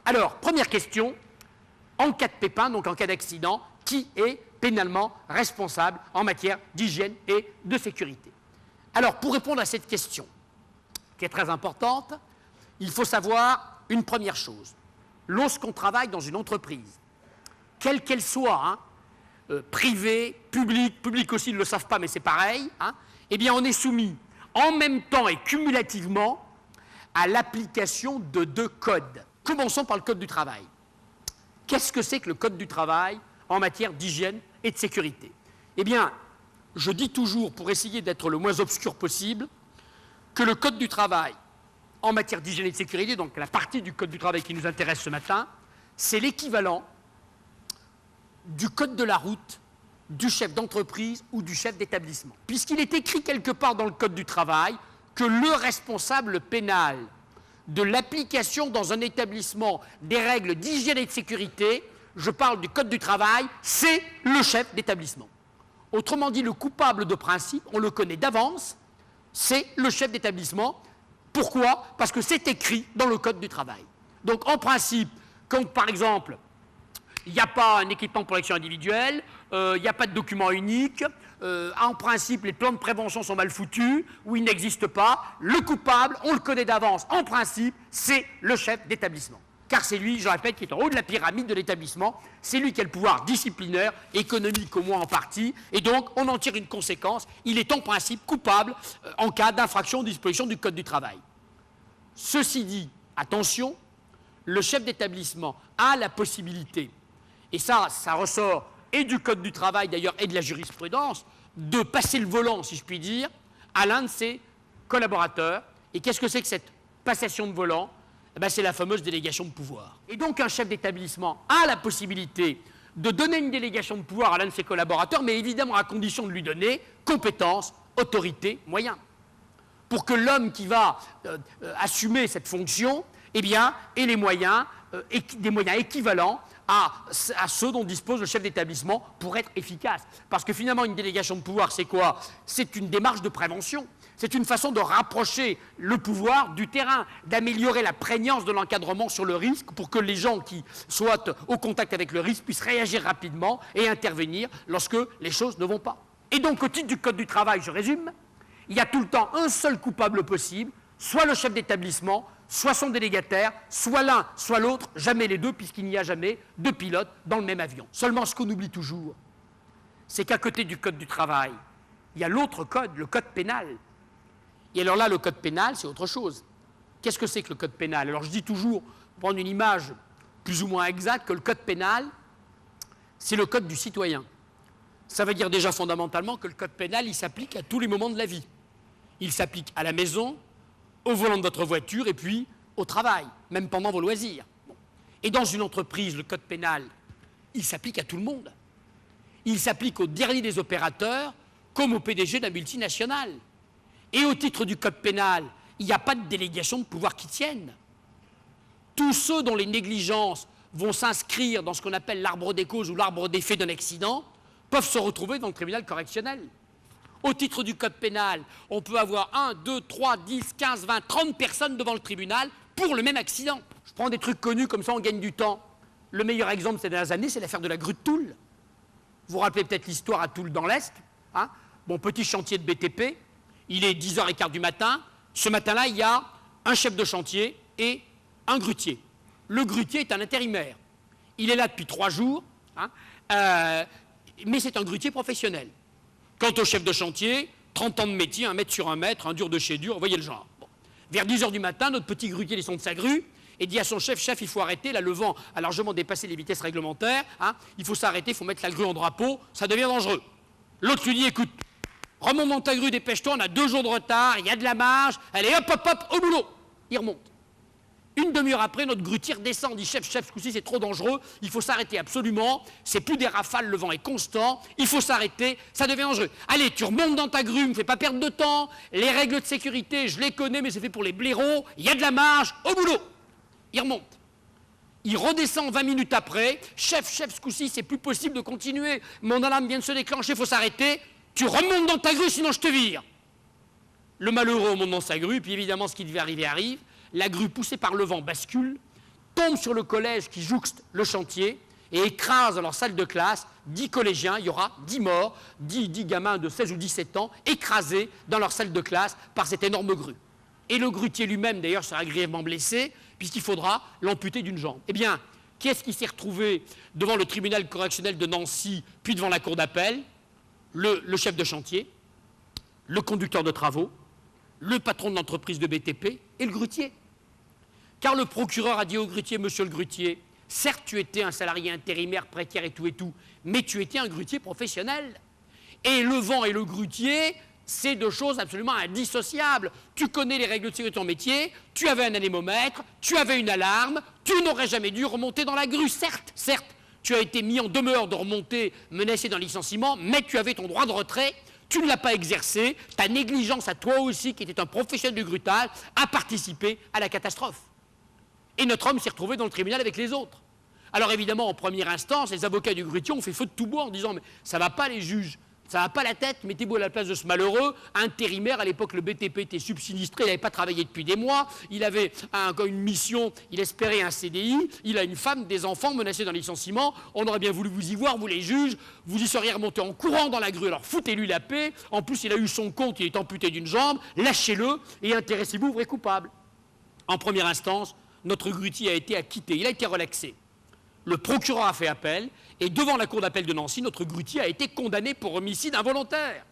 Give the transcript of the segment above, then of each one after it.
Alors, première question, en cas de pépin, donc en cas d'accident, qui est pénalement responsable en matière d'hygiène et de sécurité? Alors, pour répondre à cette question, qui est très importante, il faut savoir une première chose. Lorsqu'on travaille dans une entreprise, quelle qu'elle soit, privée, publique aussi, ils ne le savent pas, mais c'est pareil, eh bien, on est soumis en même temps et cumulativement à l'application de 2 codes. Commençons par le code du travail. Qu'est-ce que c'est que le code du travail en matière d'hygiène et de sécurité? Eh bien, je dis toujours, pour essayer d'être le moins obscur possible, que le code du travail en matière d'hygiène et de sécurité, donc la partie du code du travail qui nous intéresse ce matin, c'est l'équivalent du code de la route du chef d'entreprise ou du chef d'établissement. Puisqu'il est écrit quelque part dans le code du travail que le responsable pénal de l'application dans un établissement des règles d'hygiène et de sécurité, je parle du code du travail, c'est le chef d'établissement. Autrement dit, le coupable de principe, on le connaît d'avance, c'est le chef d'établissement. Pourquoi? Parce que c'est écrit dans le code du travail. Donc en principe, quand par exemple, il n'y a pas un équipement de protection individuelle, il n'y a pas de document unique, en principe les plans de prévention sont mal foutus, ou ils n'existent pas, le coupable, on le connaît d'avance, en principe, c'est le chef d'établissement. Car c'est lui, je répète, qui est en haut de la pyramide de l'établissement, c'est lui qui a le pouvoir disciplinaire, économique au moins en partie, et donc on en tire une conséquence, il est en principe coupable en cas d'infraction aux dispositions du code du travail. Ceci dit, attention, le chef d'établissement a la possibilité, et ça ressort et du code du travail d'ailleurs et de la jurisprudence, de passer le volant, si je puis dire, à l'un de ses collaborateurs. Et qu'est-ce que c'est que cette passation de volant? C'est la fameuse délégation de pouvoir. Et donc un chef d'établissement a la possibilité de donner une délégation de pouvoir à l'un de ses collaborateurs, mais évidemment à condition de lui donner compétence, autorité, moyens. Pour que l'homme qui va assumer cette fonction, eh bien, ait les moyens, des moyens équivalents à ceux dont dispose le chef d'établissement pour être efficace. Parce que finalement, une délégation de pouvoir, c'est quoi? C'est une démarche de prévention. C'est une façon de rapprocher le pouvoir du terrain, d'améliorer la prégnance de l'encadrement sur le risque pour que les gens qui soient au contact avec le risque puissent réagir rapidement et intervenir lorsque les choses ne vont pas. Et donc, au titre du Code du travail, je résume, il y a tout le temps un seul coupable possible, soit le chef d'établissement, soit son délégataire, soit l'un, soit l'autre, jamais les deux, puisqu'il n'y a jamais deux pilotes dans le même avion. Seulement, ce qu'on oublie toujours, c'est qu'à côté du Code du travail, il y a l'autre code, le Code pénal. Et alors là, le Code pénal, c'est autre chose. Qu'est-ce que c'est que le Code pénal? Alors je dis toujours, pour prendre une image plus ou moins exacte, que le Code pénal, c'est le Code du citoyen. Ça veut dire déjà fondamentalement que le Code pénal, il s'applique à tous les moments de la vie. Il s'applique à la maison, au volant de votre voiture et puis au travail, même pendant vos loisirs. Bon. Et dans une entreprise, le Code pénal, il s'applique à tout le monde. Il s'applique au dernier des opérateurs comme au PDG d'un multinational. Et au titre du Code pénal, il n'y a pas de délégation de pouvoir qui tienne. Tous ceux dont les négligences vont s'inscrire dans ce qu'on appelle l'arbre des causes ou l'arbre des faits d'un accident peuvent se retrouver dans le tribunal correctionnel. Au titre du Code pénal, on peut avoir 1, 2, 3, 10, 15, 20, 30 personnes devant le tribunal pour le même accident. Je prends des trucs connus, comme ça on gagne du temps. Le meilleur exemple ces dernières années, c'est l'affaire de la grue de Toul. Vous vous rappelez peut-être l'histoire à Toul dans l'Est. Bon, petit chantier de BTP, il est 10h15 du matin. Ce matin-là, il y a un chef de chantier et un grutier. Le grutier est un intérimaire. Il est là depuis 3 jours, mais c'est un grutier professionnel. Quant au chef de chantier, 30 ans de métier, 1 mètre sur 1 mètre, un dur de chez dur, vous voyez le genre. Bon. Vers 10h du matin, notre petit grutier descend de sa grue et dit à son chef, chef, il faut arrêter, là le vent a largement dépassé les vitesses réglementaires, il faut s'arrêter, il faut mettre la grue en drapeau, ça devient dangereux. L'autre lui dit, écoute, remonte dans ta grue, dépêche-toi, on a 2 jours de retard, il y a de la marge, allez hop, hop, hop, au boulot. Il remonte. Une demi-heure après, notre grutier descend, dit chef, ce coup-ci c'est trop dangereux, il faut s'arrêter absolument, c'est plus des rafales, le vent est constant, il faut s'arrêter, ça devient dangereux. Allez, tu remontes dans ta grue, ne me fais pas perdre de temps, les règles de sécurité, je les connais, mais c'est fait pour les blaireaux, il y a de la marge, au boulot. Il remonte. Il redescend 20 minutes après, chef, ce coup-ci c'est plus possible de continuer, mon alarme vient de se déclencher, il faut s'arrêter, tu remontes dans ta grue, sinon je te vire. Le malheureux remonte dans sa grue, puis évidemment ce qui devait arriver arrive. La grue poussée par le vent bascule, tombe sur le collège qui jouxte le chantier et écrase dans leur salle de classe 10 collégiens, il y aura 10 morts, 10 gamins de 16 ou 17 ans écrasés dans leur salle de classe par cette énorme grue. Et le grutier lui-même, d'ailleurs, sera grièvement blessé, puisqu'il faudra l'amputer d'une jambe. Eh bien, qui est-ce qui s'est retrouvé devant le tribunal correctionnel de Nancy, puis devant la cour d'appel? Le chef de chantier, le conducteur de travaux, le patron de l'entreprise de BTP et le grutier. Car le procureur a dit au grutier, monsieur le grutier, certes, tu étais un salarié intérimaire, précaire et tout, mais tu étais un grutier professionnel. Et le vent et le grutier, c'est deux choses absolument indissociables. Tu connais les règles de sécurité de ton métier, tu avais un anémomètre, tu avais une alarme, tu n'aurais jamais dû remonter dans la grue. Certes, tu as été mis en demeure de remonter, menacé d'un licenciement, mais tu avais ton droit de retrait, tu ne l'as pas exercé, ta négligence à toi aussi, qui était un professionnel du grutage, a participé à la catastrophe. Et notre homme s'est retrouvé dans le tribunal avec les autres. Alors évidemment, en première instance, les avocats du grutier ont fait feu de tout bois en disant « mais ça ne va pas les juges, ça ne va pas la tête, mettez-vous à la place de ce malheureux, intérimaire, à l'époque le BTP était subsinistré, il n'avait pas travaillé depuis des mois, il avait une mission, il espérait un CDI, il a une femme, des enfants menacés d'un licenciement, on aurait bien voulu vous y voir, vous les juges, vous y seriez remontés en courant dans la grue, alors foutez-lui la paix, en plus il a eu son compte, il est amputé d'une jambe, lâchez-le et intéressez-vous, vrai coupable. » En première instance, notre grutier a été acquitté, il a été relaxé. Le procureur a fait appel, et devant la cour d'appel de Nancy, notre grutier a été condamné pour homicide involontaire.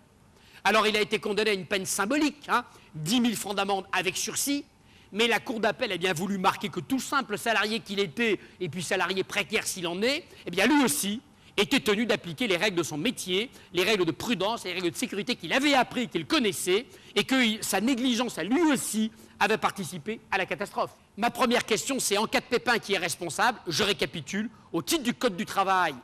Alors il a été condamné à une peine symbolique, 10 000 francs d'amende avec sursis, mais la cour d'appel a bien voulu marquer que tout simple salarié qu'il était, et puis salarié précaire s'il en est, eh bien lui aussi était tenu d'appliquer les règles de son métier, les règles de prudence, les règles de sécurité qu'il avait appris, qu'il connaissait, et que sa négligence à lui aussi avait participé à la catastrophe. Ma première question, c'est en cas de pépin qui est responsable, je récapitule, au titre du Code du travail,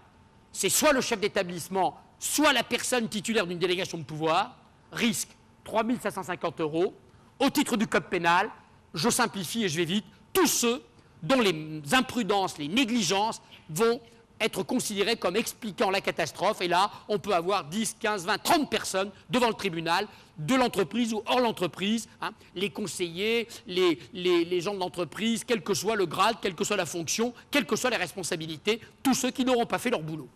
c'est soit le chef d'établissement, soit la personne titulaire d'une délégation de pouvoir, risque 3 550 €. Au titre du Code pénal, je simplifie et je vais vite, tous ceux dont les imprudences, les négligences vont être considérés comme expliquant la catastrophe. Et là, on peut avoir 10, 15, 20, 30 personnes devant le tribunal de l'entreprise ou hors l'entreprise, les conseillers, les gens de l'entreprise, quel que soit le grade, quelle que soit la fonction, quelles que soient les responsabilités, tous ceux qui n'auront pas fait leur boulot.